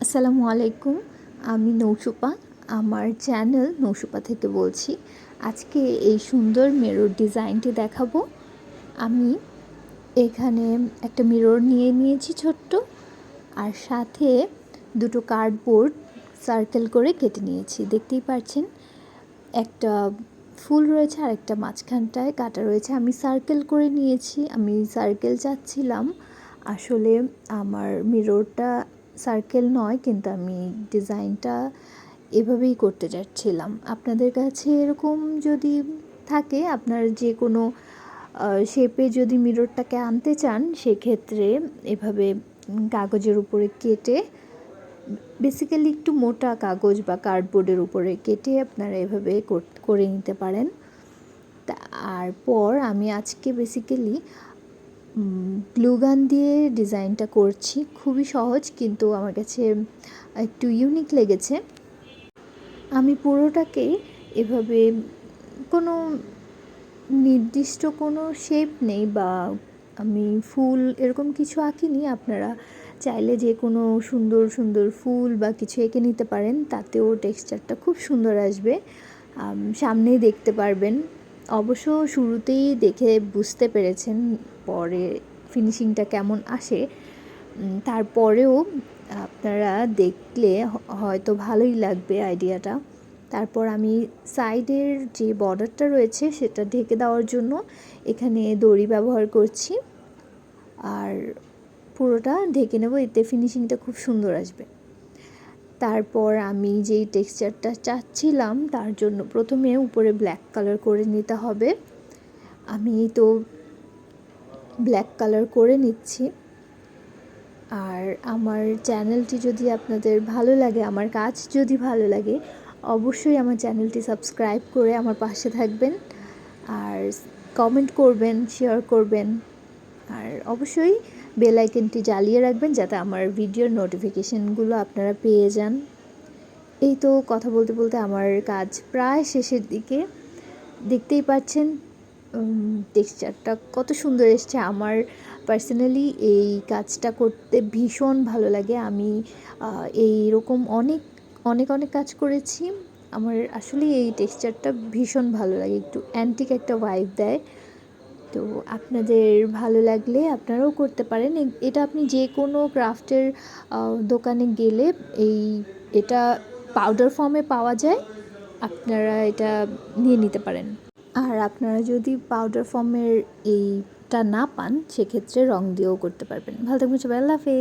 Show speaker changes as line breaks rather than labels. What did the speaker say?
আসসালামু আলাইকুম। আমি নৌসুপা। আমার চ্যানেল নৌসুপা থেকে বলছি। আজকে এই সুন্দর মিরর ডিজাইনটি দেখাবো। আমি এখানে একটা মিরর নিয়ে নিয়েছি ছোট্ট, আর সাথে দুটো কার্ডবোর্ড সার্কেল করে কেটে নিয়েছি। দেখতেই পাচ্ছেন একটা ফুল রয়েছে আর একটা মাঝখানটায় কাটা রয়েছে। আমি সার্কেল করে নিয়েছি। আমি সার্কেল চাচ্ছিলাম, আসলে আমার মিররটা সার্কেল নয়, কিন্তু আমি ডিজাইনটা এভাবেই করতে চাচ্ছিলাম। আপনাদের কাছে এরকম যদি থাকে, আপনার যে কোনো শেপে যদি মিররটাকে আনতে চান, সেক্ষেত্রে এভাবে কাগজের উপরে কেটে, বেসিক্যালি একটু মোটা কাগজ বা কার্ডবোর্ডের উপরে কেটে আপনারা এভাবে করে নিতে পারেন। তারপর আমি আজকে বেসিক্যালি গ্লুগান দিয়ে ডিজাইনটা করছি। খুবই সহজ, কিন্তু আমার কাছে একটু ইউনিক লেগেছে। আমি পুরোটাকে এভাবে কোনো নির্দিষ্ট কোনো শেপ নেই বা আমি ফুল এরকম কিছু আঁকিনি। আপনারা চাইলে যে কোনো সুন্দর সুন্দর ফুল বা কিছু এঁকে নিতে পারেন, তাতেও টেক্সচারটা খুব সুন্দর আসবে। সামনেই দেখতে পারবেন। অবশ্য শুরুতেই দেখে বুঝতে পেরেছেন পরে ফিনিশিংটা কেমন আসে। তারপরেও আপনারা দেখলে হয়তো ভালোই লাগবে আইডিয়াটা। তারপর আমি সাইডের যে বর্ডারটা রয়েছে সেটা ঢেকে দেওয়ার জন্য এখানে দড়ি ব্যবহার করছি, আর পুরোটা ঢেকে নেব, এতে ফিনিশিংটা খুব সুন্দর আসবে। তারপর আমি যেই টেক্সচারটা চাচ্ছিলাম তার জন্য প্রথমে উপরে ব্ল্যাক কালার করে নিতে হবে। আমি তো ব্ল্যাক কালার করে নিচ্ছি। আর আমার চ্যানেলটি যদি আপনাদের ভালো লাগে, আমার কাজ যদি ভালো লাগে, অবশ্যই আমার চ্যানেলটি সাবস্ক্রাইব করে আমার পাশে থাকবেন, আর কমেন্ট করবেন, শেয়ার করবেন, আর অবশ্যই বেল আইকনটি জ্বালিয়ে রাখবেন যাতে আমার ভিডিওর নোটিফিকেশানগুলো আপনারা পেয়ে যান। এই তো কথা বলতে বলতে আমার কাজ প্রায় শেষের দিকে। দেখতেই পাচ্ছেন টেক্সচারটা কত সুন্দর এসছে। আমার পার্সোনালি এই কাজটা করতে ভীষণ ভালো লাগে। আমি এইরকম অনেক অনেক অনেক কাজ করেছি। আমার আসলে এই টেক্সচারটা ভীষণ ভালো লাগে, একটু অ্যান্টিক একটা ভাইব দেয়। তো আপনাদের ভালো লাগলে আপনারাও করতে পারেন। এটা আপনি যে কোনো ক্রাফটের দোকানে গেলে এটা পাউডার ফর্মে পাওয়া যায়, আপনারা এটা নিয়ে নিতে পারেন। আর আপনারা যদি পাউডার ফর্মের এইটা না পান, সেক্ষেত্রে রং দিয়েও করতে পারবেন। ভালো থাকবেন সবাই, আল্লাহ হাফেজ।